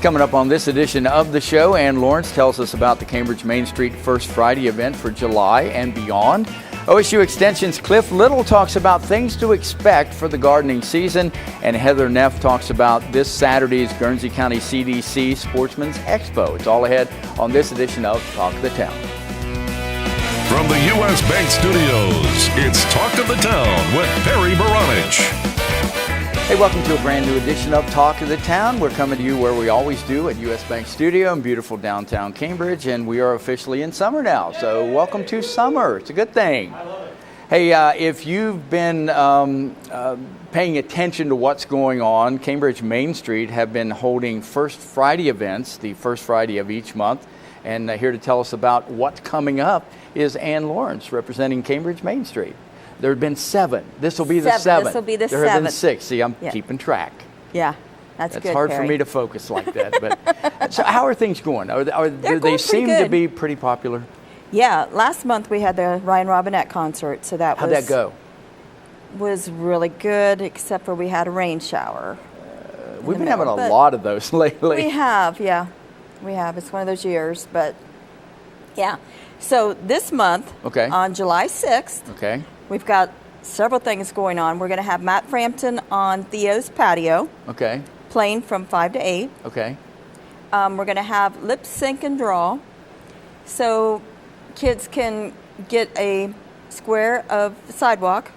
Coming up on this edition of the show, Ann Lawrence tells us about the Cambridge Main Street First Friday event for July and beyond. OSU Extension's Clif Little talks about things to expect for the gardening season, and Heather Neff talks about this Saturday's Guernsey County CDC Sportsman's Expo. It's all ahead on this edition of Talk of the Town. From the U.S. Bank Studios, it's Talk of the Town with Perry Baranich. Hey, welcome to a brand new edition of Talk of the Town. We're coming to you where we always do at U.S. Bank Studio in beautiful downtown Cambridge, and we are officially in summer now. So welcome to summer. It's a good thing. I love it. Hey, if you've been paying attention to what's going on, Cambridge Main Street have been holding First Friday events, the first Friday of each month. And here to tell us about what's coming up is Ann Lawrence, representing Cambridge Main Street. There have been 7. This will be the 7th. This will be the 7th. There have been 6. See, I'm keeping track. Yeah, that's good, It's hard Perry. for me to focus like that. But so how are things going? They seem good. to be pretty popular. Yeah, last month we had the Ryan Robinette concert, so How'd that go? Was really good, except for we had a rain shower. We've been having a lot of those lately. We have, yeah. We have. It's one of those years, but yeah. So this month, on July 6th, we've got several things going on. We're going to have Matt Frampton on Theo's patio. Playing from 5 to 8. We're going to have lip sync and draw. So kids can get a square of sidewalk,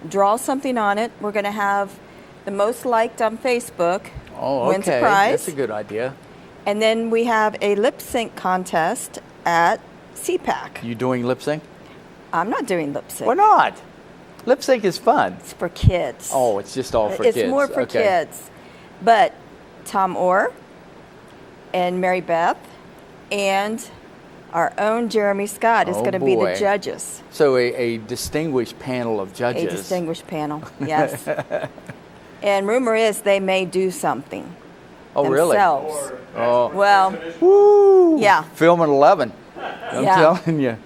draw something on it. We're going to have the most liked on Facebook wins a prize. That's a good idea. And then we have a lip sync contest at CPAC. You doing lip sync? I'm not doing lip sync. Why not? Lip sync is fun. It's for kids. Oh, it's just all for kids. It's more for kids. But Tom Orr and Mary Beth and our own Jeremy Scott is going to be the judges. So a distinguished panel of judges. A distinguished panel, yes. And rumor is they may do something. Oh, themselves. Really? Oh. Well, woo! Yeah. Film at 11. I'm telling you.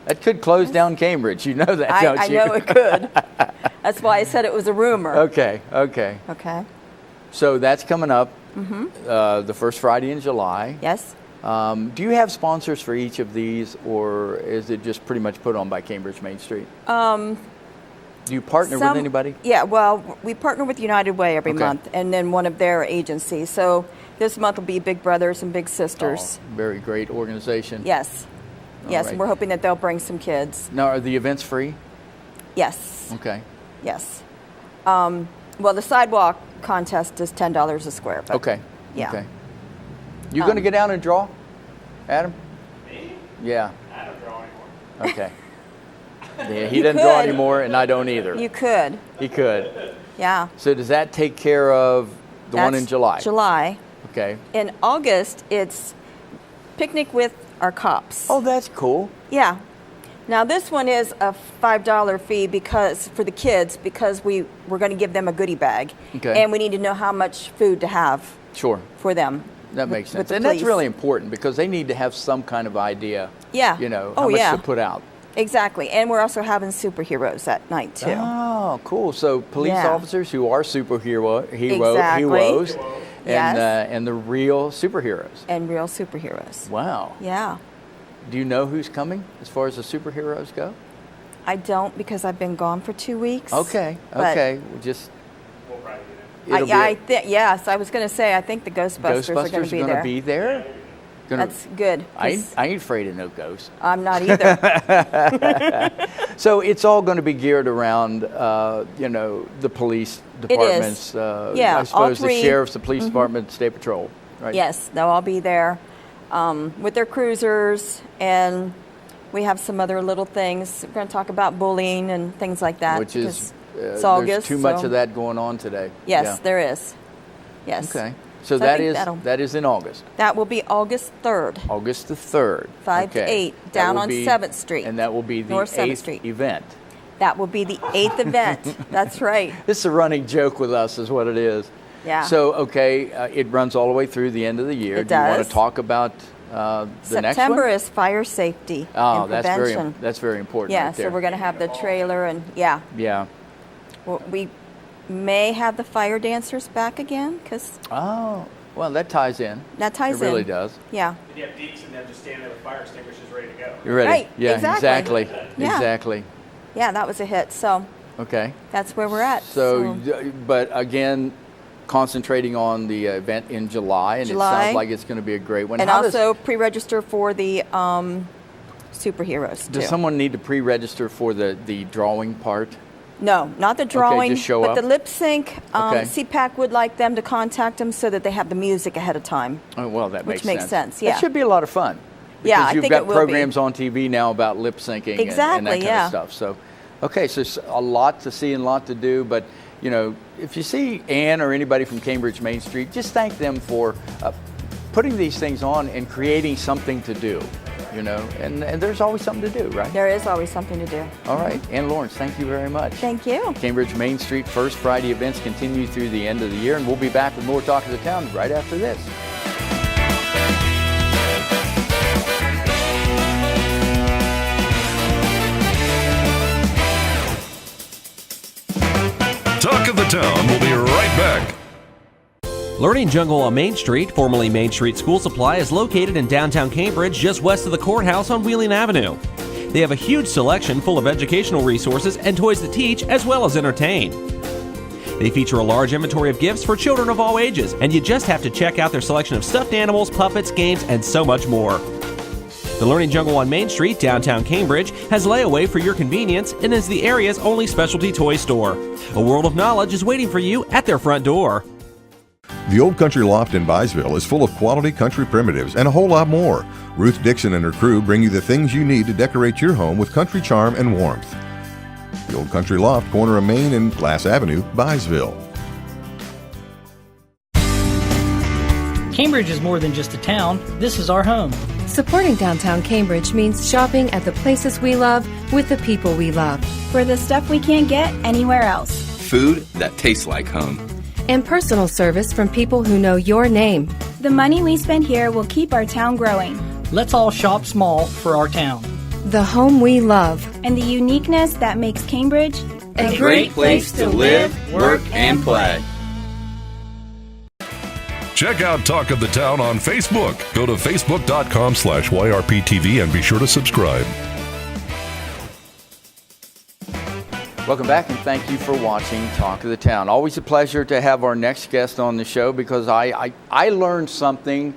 That could close down Cambridge. You know that, don't you? I know it could. That's why I said it was a rumor. Okay. So that's coming up the first Friday in July. Yes. Do you have sponsors for each of these, or is it just pretty much put on by Cambridge Main Street? Do you partner with anybody? Yeah, well, we partner with United Way every month, and then one of their agencies. So this month will be Big Brothers and Big Sisters. Oh, very great organization. Yes. Yes, and we're hoping that they'll bring some kids. Now, are the events free? Yes. Okay. Yes. Well, the sidewalk contest is $10 a square. But yeah. Okay. You going to get down and draw, Adam? Me? Yeah. I don't draw anymore. Okay. Yeah, he doesn't draw anymore, and I don't either. You could. He could. Yeah. So does that take care of the one in July? July. Okay. In August, it's Picnic with Our Cops. Oh, that's cool. Yeah. Now this one is a $5 fee for the kids because we're going to give them a goodie bag, and we need to know how much food to have. Sure. For them. That makes sense, and that's really important because they need to have some kind of idea. Yeah. You know how much to put out. Exactly, and we're also having superheroes that night too. Oh, cool! So police officers who are heroes, and the real superheroes. And real superheroes. Wow. Yeah. Do you know who's coming as far as the superheroes go? I don't because I've been gone for 2 weeks. Okay. We'll just. We'll probably do that. Yes, I was going to say I think the Ghostbusters are going to be there. Be there. That's good. I ain't afraid of no ghosts. I'm not either. So it's all going to be geared around, the police departments. I suppose the sheriffs, the police department, state patrol, right? Yes, they'll all be there with their cruisers, and we have some other little things. We're going to talk about bullying and things like that. Which is it's August, there's too much of that going on today. Yes, there is. Yes. Okay. So that is in August. That will be August 3rd. August the 3rd. 5 to 8, down on 7th Street. And that will be the 8th event. That will be the 8th event. That's right. This is a running joke with us is what it is. Yeah. So, it runs all the way through the end of the year. It Do you does. want to talk about the next one? September is fire safety and prevention. That's very important. Yeah, right there. so we're going to have the trailer and Yeah. Well, we may have the fire dancers back again Well, Well, that ties in. That ties in. It really does. Yeah. And you have deeks and them just stand there with fire extinguishers ready to go. You're ready. Right. Yeah, Exactly. Yeah. Exactly. Yeah, that was a hit. So okay. That's where we're at. So. But again, concentrating on the event in July, and it sounds like it's going to be a great one. And also pre-register for the superheroes, too. Does someone need to pre-register for the drawing part? No, not the drawing, just show but up? the lip sync. CPAC would like them to contact them so that they have the music ahead of time. Oh, well, that makes sense. Which makes sense, yeah. It should be a lot of fun. Yeah, I think it will be. You've got programs on TV now about lip syncing and that kind of stuff. So, okay, so a lot to see and a lot to do, but you know, if you see Ann or anybody from Cambridge Main Street, just thank them for putting these things on and creating something to do. You know, and there's always something to do, right? There is always something to do. All right. Ann Lawrence, thank you very much. Thank you. Cambridge Main Street First Friday events continue through the end of the year, and we'll be back with more Talk of the Town right after this. Talk of the Town will be right back. Learning Jungle on Main Street, formerly Main Street School Supply, is located in downtown Cambridge, just west of the courthouse on Wheeling Avenue. They have a huge selection full of educational resources and toys that teach as well as entertain. They feature a large inventory of gifts for children of all ages, and you just have to check out their selection of stuffed animals, puppets, games, and so much more. The Learning Jungle on Main Street, downtown Cambridge, has layaway for your convenience and is the area's only specialty toy store. A world of knowledge is waiting for you at their front door. The Old Country Loft in Byesville is full of quality country primitives and a whole lot more. Ruth Dixon and her crew bring you the things you need to decorate your home with country charm and warmth. The Old Country Loft, corner of Main and Glass Avenue, Byesville. Cambridge is more than just a town. This is our home. Supporting downtown Cambridge means shopping at the places we love with the people we love. For the stuff we can't get anywhere else. Food that tastes like home. And personal service from people who know your name. The money we spend here will keep our town growing. Let's all shop small for our town. The home we love. And the uniqueness that makes Cambridge a great place to live, work, and play. Check out Talk of the Town on Facebook. Go to facebook.com/YRPTV and be sure to subscribe. Welcome back, and thank you for watching Talk of the Town. Always a pleasure to have our next guest on the show, because I learned something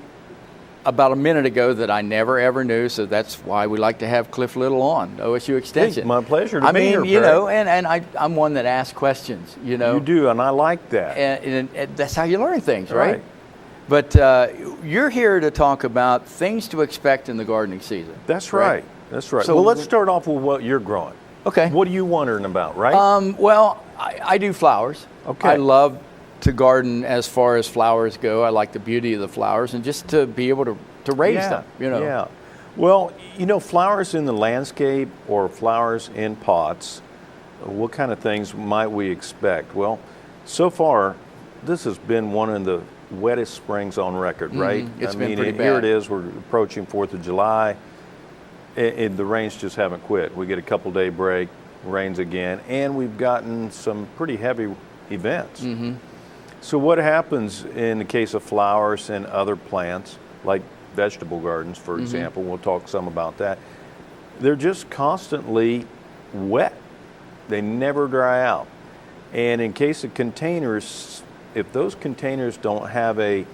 about a minute ago that I never ever knew, so that's why we like to have Clif Little on, OSU Extension. Hey, my pleasure to be here, you know, and I'm one that asks questions, you know. You do, and I like that. And that's how you learn things, right? But you're here to talk about things to expect in the gardening season. That's right. That's right. So, well, let's start off with what you're growing. Okay. What are you wondering about, right? Well, I do flowers. Okay. I love to garden as far as flowers go. I like the beauty of the flowers and just to be able to raise them, you know. Yeah. Well, you know, flowers in the landscape or flowers in pots, what kind of things might we expect? Well, so far, this has been one of the wettest springs on record, right? It's been pretty bad. Here it is, we're approaching 4th of July. The rains just haven't quit. We get a couple-day break, rains again, and we've gotten some pretty heavy events. Mm-hmm. So what happens in the case of flowers and other plants, like vegetable gardens, for example, we'll talk some about that, they're just constantly wet. They never dry out. And in case of containers, if those containers don't have a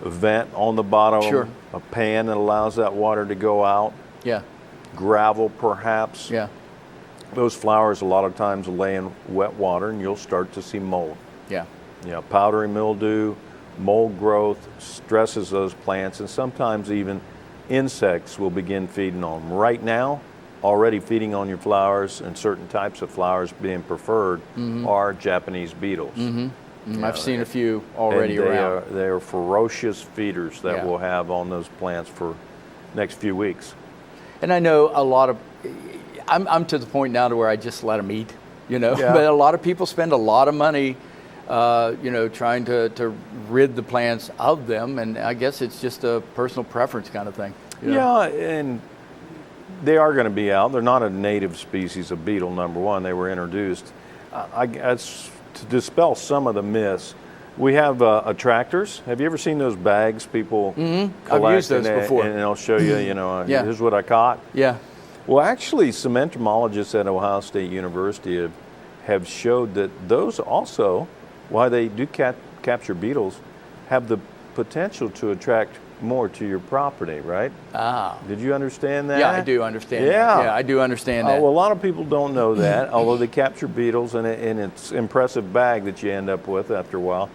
vent on the bottom, a pan that allows that water to go out, gravel perhaps, those flowers a lot of times lay in wet water and you'll start to see mold. Powdery mildew, mold growth stresses those plants, and sometimes even insects will begin feeding on them. Right now, already feeding on your flowers, and certain types of flowers being preferred are Japanese beetles. I've seen a few already around. They are ferocious feeders that we'll have on those plants for next few weeks. And I know a lot of, I'm to the point now to where I just let them eat, you know. But a lot of people spend a lot of money, you know, trying to rid the plants of them, and I guess it's just a personal preference kind of thing. You know? And they are going to be out. They're not a native species of beetle, number one. They were introduced. To dispel some of the myths, We have attractors. Have you ever seen those bags people collect? I've used those before. And they'll show you, here's what I caught. Yeah. Well, actually, some entomologists at Ohio State University have showed that those also, while they do capture beetles, have the potential to attract more to your property, right? Ah. Did you understand that? Yeah, I do understand that. Yeah, I do understand that. Well, a lot of people don't know that, although they capture beetles and it's impressive bag that you end up with after a while.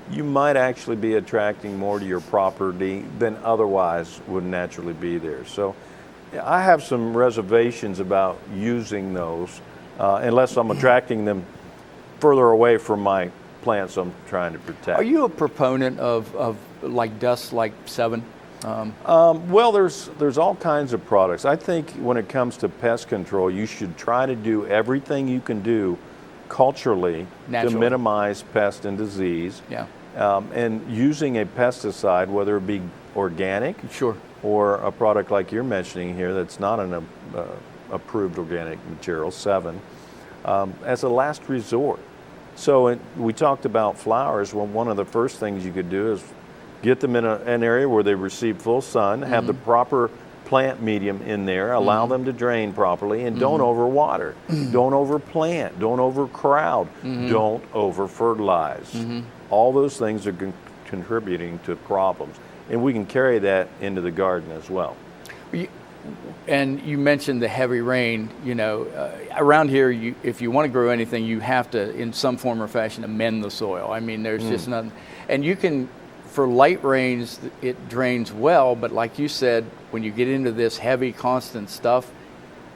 You might actually be attracting more to your property than otherwise would naturally be there. So I have some reservations about using those unless I'm attracting them further away from my plants I'm trying to protect. Are you a proponent of like dust like 7? Well, there's all kinds of products. I think when it comes to pest control, you should try to do everything you can do culturally to minimize pest and disease. Yeah. And using a pesticide, whether it be organic or a product like you're mentioning here that's not an approved organic material, 7, as a last resort. So we talked about flowers. Well, one of the first things you could do is get them in an area where they receive full sun, have the proper plant medium in there, allow them to drain properly, and don't overwater, don't overplant, don't overcrowd, don't over-fertilize. All those things are contributing to problems. And we can carry that into the garden as well. And you mentioned the heavy rain. Around here, if you want to grow anything, you have to, in some form or fashion, amend the soil. I mean, there's just nothing. And you can, for light rains, it drains well, but like you said, when you get into this heavy, constant stuff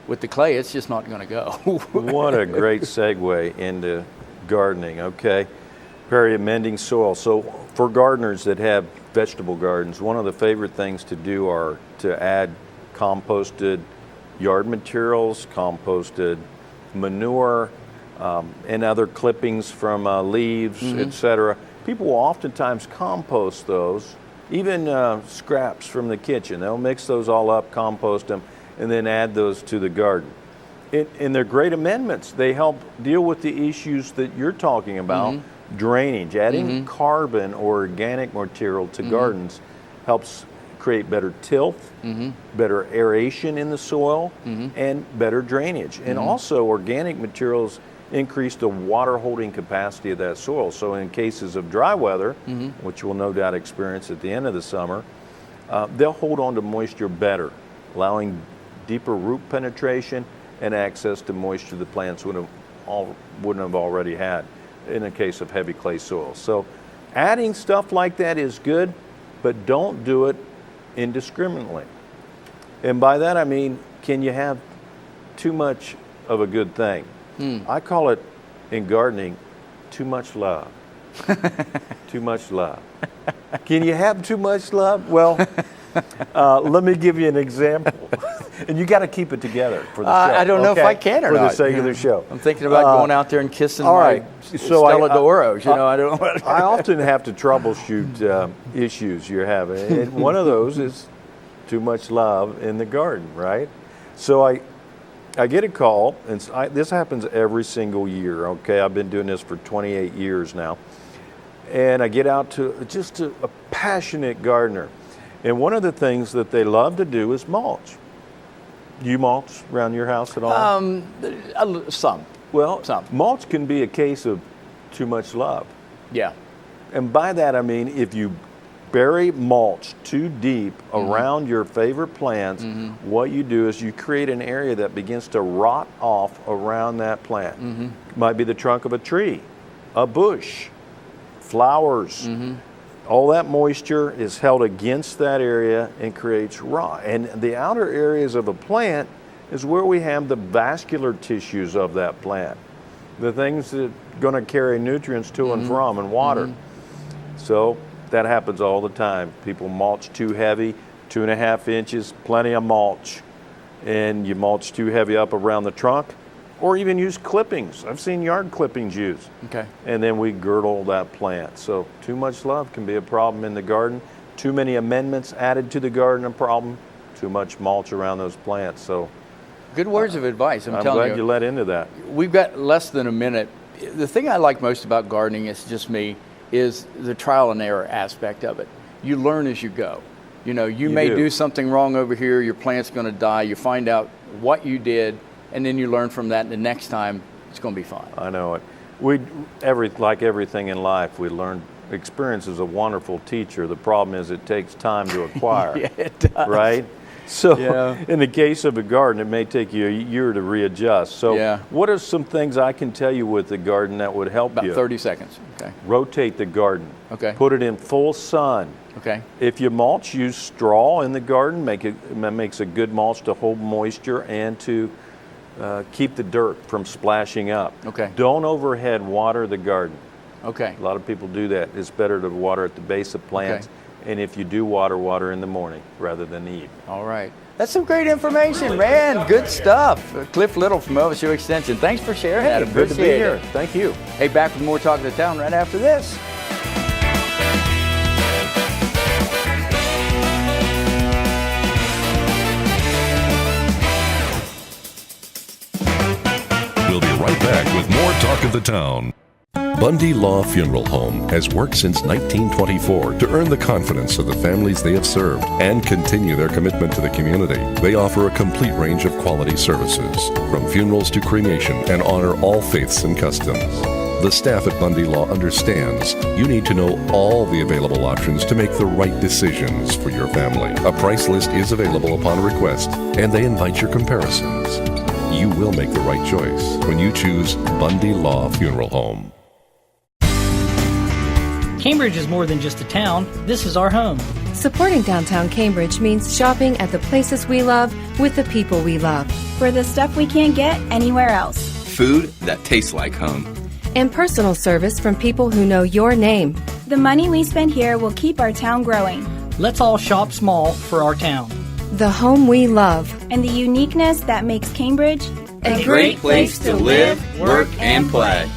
with the clay, it's just not going to go. What a great segue into gardening, okay? Perry, amending soil. So for gardeners that have vegetable gardens, one of the favorite things to do are to add composted yard materials, composted manure, and other clippings from leaves, etc. People will oftentimes compost those, even scraps from the kitchen. They'll mix those all up, compost them, and then add those to the garden. And they're great amendments. They help deal with the issues that you're talking about. Drainage, adding carbon or organic material to gardens helps create better tilth, better aeration in the soil, and better drainage. And also organic materials increase the water holding capacity of that soil. So in cases of dry weather, which we'll no doubt experience at the end of the summer, they'll hold on to moisture better, allowing deeper root penetration and access to moisture the plants wouldn't have already had in a case of heavy clay soil. So adding stuff like that is good, but don't do it indiscriminately. And by that I mean, can you have too much of a good thing? I call it, in gardening, too much love. Too much love. Can you have too much love? Well, let me give you an example. And you got to keep it together for the show. I don't know if I can or not. For the sake of the show. I'm thinking about going out there and kissing my Stella Doros. I don't know. I often have to troubleshoot issues you're having. And one of those is too much love in the garden, right? So I get a call, and this happens every single year, okay? I've been doing this for 28 years now. And I get out to just a passionate gardener. And one of the things that they love to do is mulch. Do you mulch around your house at all? Some. Well, some. Mulch can be a case of too much love. Yeah. And by that I mean if you bury mulch too deep around your favorite plants, what you do is you create an area that begins to rot off around that plant. It might be the trunk of a tree, a bush, flowers. All that moisture is held against that area and creates rot. And the outer areas of a plant is where we have the vascular tissues of that plant, the things that are going to carry nutrients to and from and water. So that happens all the time. People mulch too heavy, 2.5 inches, plenty of mulch. And you mulch too heavy up around the trunk, or even use clippings. I've seen yard clippings used. Okay. And then we girdle that plant. So too much love can be a problem in the garden. Too many amendments added to the garden, a problem. Too much mulch around those plants. So good words of advice. I'm telling glad you let into that. We've got less than a minute. The thing I like most about gardening is just me is the trial and error aspect of it. You learn as you go. You know, you may do something wrong over here, your plant's going to die, you find out what you did, and then you learn from that, and the next time it's going to be fine. I know it. Like everything in life, we learn. Experience is a wonderful teacher. The problem is it takes time to acquire. Yeah, it does. Right? So in the case of a garden, it may take you a year to readjust. So what are some things I can tell you with the garden that would help you? About 30 seconds. Okay. Rotate the garden. Okay. Put it in full sun. Okay. If you mulch, use straw in the garden. That makes a good mulch to hold moisture and to keep the dirt from splashing up. Okay. Don't overhead water the garden. Okay. A lot of people do that. It's better to water at the base of plants. Okay. And if you do water in the morning rather than the evening. All right. That's some great information, man. Good stuff. Clif Little from OSU Extension. Thanks for sharing that. Good to be here. Thank you. Hey, back with more Talk of the Town right after this. We'll be right back with more Talk of the Town. Bundy Law Funeral Home has worked since 1924 to earn the confidence of the families they have served and continue their commitment to the community. They offer a complete range of quality services, from funerals to cremation, and honor all faiths and customs. The staff at Bundy Law understands you need to know all the available options to make the right decisions for your family. A price list is available upon request, and they invite your comparisons. You will make the right choice when you choose Bundy Law Funeral Home. Cambridge is more than just a town. This is our home. Supporting downtown Cambridge means shopping at the places we love with the people we love. For the stuff we can't get anywhere else. Food that tastes like home. And personal service from people who know your name. The money we spend here will keep our town growing. Let's all shop small for our town. The home we love. And the uniqueness that makes Cambridge a great place to live, work, and play.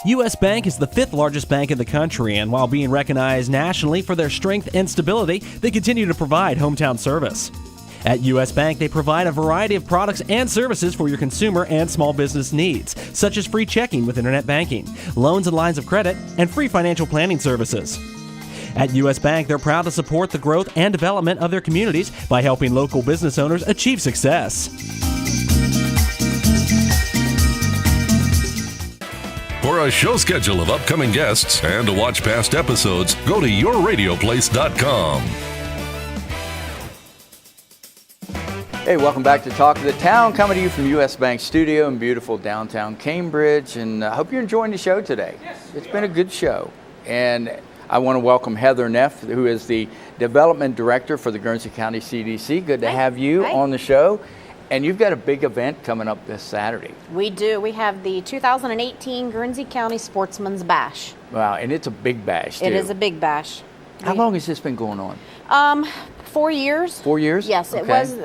U.S. Bank is the 5th largest bank in the country, and while being recognized nationally for their strength and stability, they continue to provide hometown service. At U.S. Bank, they provide a variety of products and services for your consumer and small business needs, such as free checking with internet banking, loans and lines of credit, and free financial planning services. At U.S. Bank, they're proud to support the growth and development of their communities by helping local business owners achieve success. For a show schedule of upcoming guests and to watch past episodes, go to yourradioplace.com. Hey, welcome back to Talk of the Town, coming to you from U.S. Bank Studio in beautiful downtown Cambridge, and I hope you're enjoying the show today. It's been a good show, and I want to welcome Heather Neff, who is the Development Director for the Guernsey County CDC. Good to have you on the show. And you've got a big event coming up this Saturday. We do. We have the 2018 Guernsey County Sportsman's Bash. Wow, and it's a big bash, too. It is a big bash. How long has this been going on? 4 years. 4 years? Yes, it was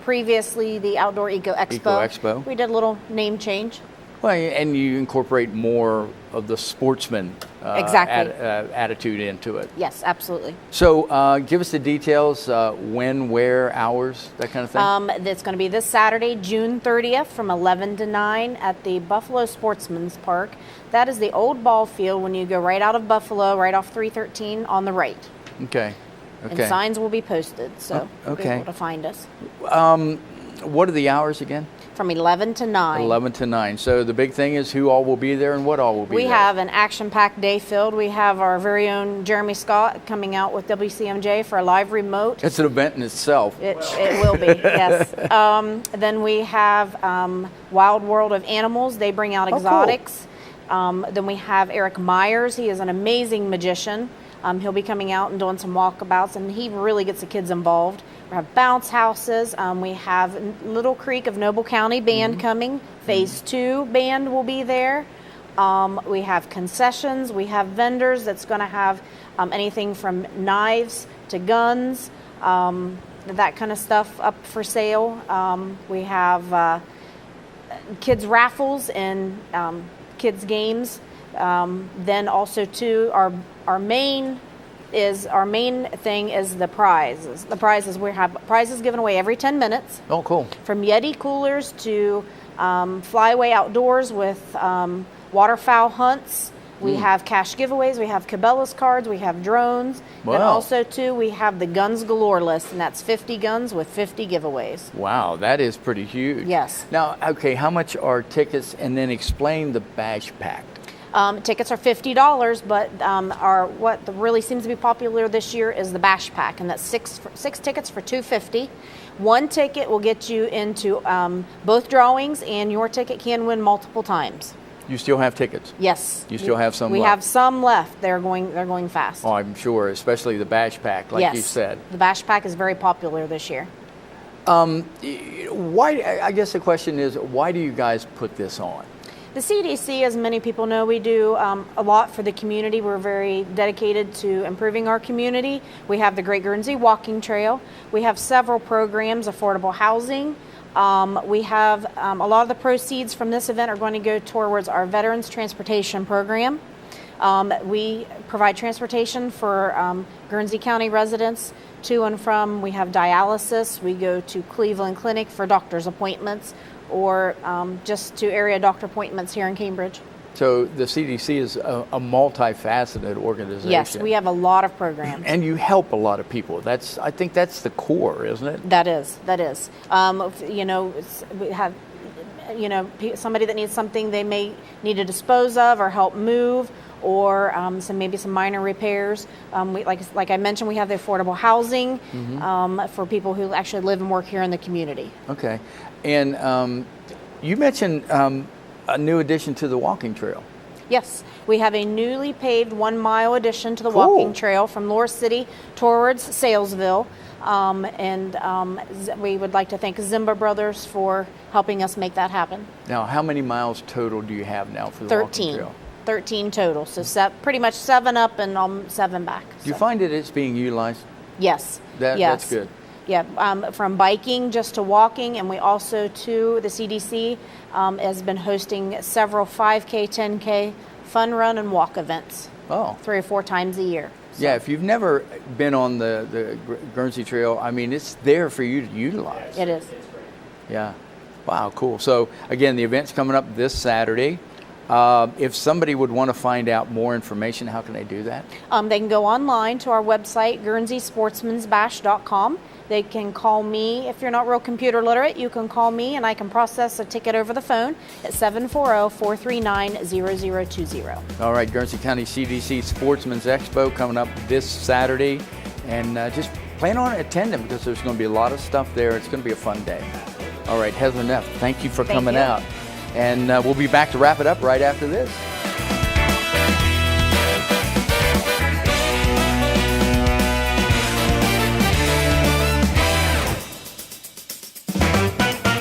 previously the Outdoor Eco Expo. We did a little name change. Well, and you incorporate more of the sportsman attitude into it. Yes, absolutely. So give us the details, when, where, hours, that kind of thing. It's going to be this Saturday, June 30th from 11 to 9 at the Buffalo Sportsman's Park. That is the old ball field when you go right out of Buffalo, right off 313 on the right. Okay. And signs will be posted, so you'll be able to find us. What are the hours again? From 11 to 9. 11 to 9. So the big thing is who all will be there and what all will be there. We have an action-packed day filled. We have our very own Jeremy Scott coming out with WCMJ for a live remote. It's an event in itself. It will be, yes. Then we have Wild World of Animals. They bring out exotics. Cool. Then we have Eric Myers. He is an amazing magician. He'll be coming out and doing some walkabouts, and he really gets the kids involved. We have bounce houses. We have Little Creek of Noble County Band coming. Phase 2 band will be there. We have concessions. We have vendors that's going to have anything from knives to guns, that kind of stuff up for sale. We have kids raffles and kids games. Then also too, our main thing is the prizes. The prizes, we have prizes given away every 10 minutes. Oh, cool. From Yeti coolers to Flyaway Outdoors with waterfowl hunts. We have cash giveaways, we have Cabela's cards, we have drones, and also too we have the Guns Galore list, and that's 50 guns with 50 giveaways. Wow, that is pretty huge. Yes. Now, okay, how much are tickets, and then explain the Bash Pack. Tickets are $50, but what really seems to be popular this year is the Bash Pack, and that's six tickets for $250. One ticket will get you into both drawings, and your ticket can win multiple times. You still have tickets? Yes. You still have some left? We have some left. They're going fast. Oh, I'm sure, especially the Bash Pack, like you said. The Bash Pack is very popular this year. Why? I guess the question is, why do you guys put this on? The CDC, as many people know, we do a lot for the community. We're very dedicated to improving our community. We have the Great Guernsey Walking Trail. We have several programs, affordable housing. We have a lot of the proceeds from this event are going to go towards our Veterans Transportation Program. We provide transportation for Guernsey County residents to and from. We have dialysis. We go to Cleveland Clinic for doctor's appointments, or just to area doctor appointments here in Cambridge. So the CDC is a multifaceted organization. Yes, we have a lot of programs. And you help a lot of people. I think that's the core, isn't it? That is. We have, somebody that needs something they may need to dispose of or help move, or maybe some minor repairs. Like I mentioned, we have the affordable housing for people who actually live and work here in the community. Okay. And you mentioned a new addition to the walking trail. Yes, we have a newly paved 1 mile addition to the walking trail from Lower City towards Salesville. We would like to thank Zimba Brothers for helping us make that happen. Now, how many miles total do you have now for the walking trail? 13 total, so pretty much 7 up and 7 back. Do you find that it's being utilized? Yes. That's good. Yeah, from biking just to walking, and we also, too, the CDC has been hosting several 5K, 10K fun run and walk events. 3 or 4 times a year. So. Yeah, if you've never been on the Guernsey Trail, I mean, it's there for you to utilize. It is. Yeah. Wow, cool. So, again, the event's coming up this Saturday. If somebody would want to find out more information, how can they do that? They can go online to our website, guernseysportsmansbash.com. They can call me. If you're not real computer literate, you can call me and I can process a ticket over the phone at 740-439-0020. All right, Guernsey County CDC Sportsman's Expo coming up this Saturday. And just plan on attending because there's going to be a lot of stuff there. It's going to be a fun day. All right, Heather Neff, thank you for coming out. And we'll be back to wrap it up right after this.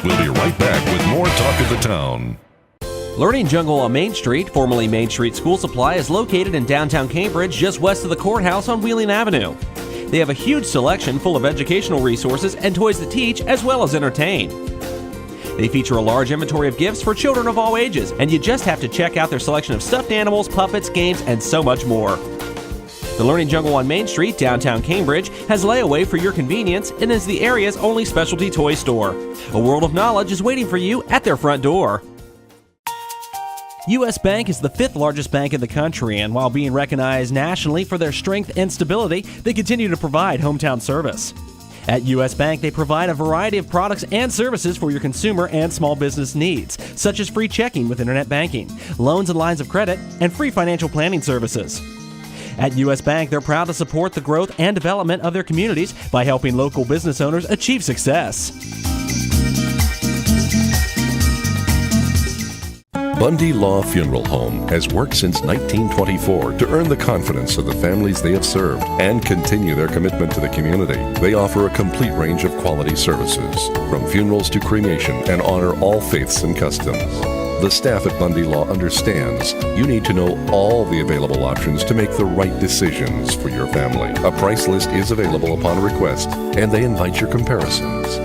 We'll be right back with more Talk of the Town. Learning Jungle on Main Street, formerly Main Street School Supply, is located in downtown Cambridge, just west of the courthouse on Wheeling Avenue. They have a huge selection full of educational resources and toys that teach as well as entertain. They feature a large inventory of gifts for children of all ages, and you just have to check out their selection of stuffed animals, puppets, games, and so much more. The Learning Jungle on Main Street, downtown Cambridge, has layaway for your convenience and is the area's only specialty toy store. A world of knowledge is waiting for you at their front door. U.S. Bank is the 5th largest bank in the country, and while being recognized nationally for their strength and stability, they continue to provide hometown service. At U.S. Bank, they provide a variety of products and services for your consumer and small business needs, such as free checking with internet banking, loans and lines of credit, and free financial planning services. At U.S. Bank, they're proud to support the growth and development of their communities by helping local business owners achieve success. Bundy Law Funeral Home has worked since 1924 to earn the confidence of the families they have served and continue their commitment to the community. They offer a complete range of quality services, from funerals to cremation, and honor all faiths and customs. The staff at Bundy Law understands you need to know all the available options to make the right decisions for your family. A price list is available upon request, and they invite your comparisons.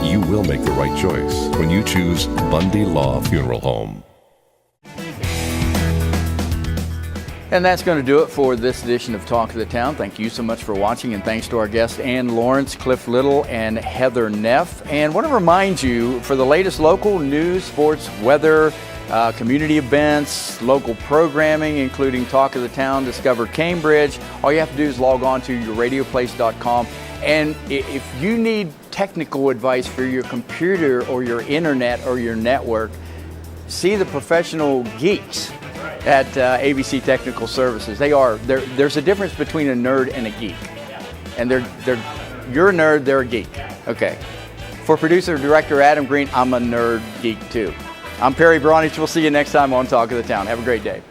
You will make the right choice when you choose Bundy Law Funeral Home. And that's going to do it for this edition of Talk of the Town. Thank you so much for watching, and thanks to our guests Ann Lawrence, Clif Little, and Heather Neff. And want to remind you, for the latest local news, sports, weather, community events, local programming, including Talk of the Town, Discover Cambridge. All you have to do is log on to yourradioplace.com. And if you need technical advice for your computer or your internet or your network, see the professional geeks at ABC Technical Services. There's a difference between a nerd and a geek. And you're a nerd, they're a geek. Okay. For producer director Adam Green, I'm a nerd geek too. I'm Perry Bronich. We'll see you next time on Talk of the Town. Have a great day.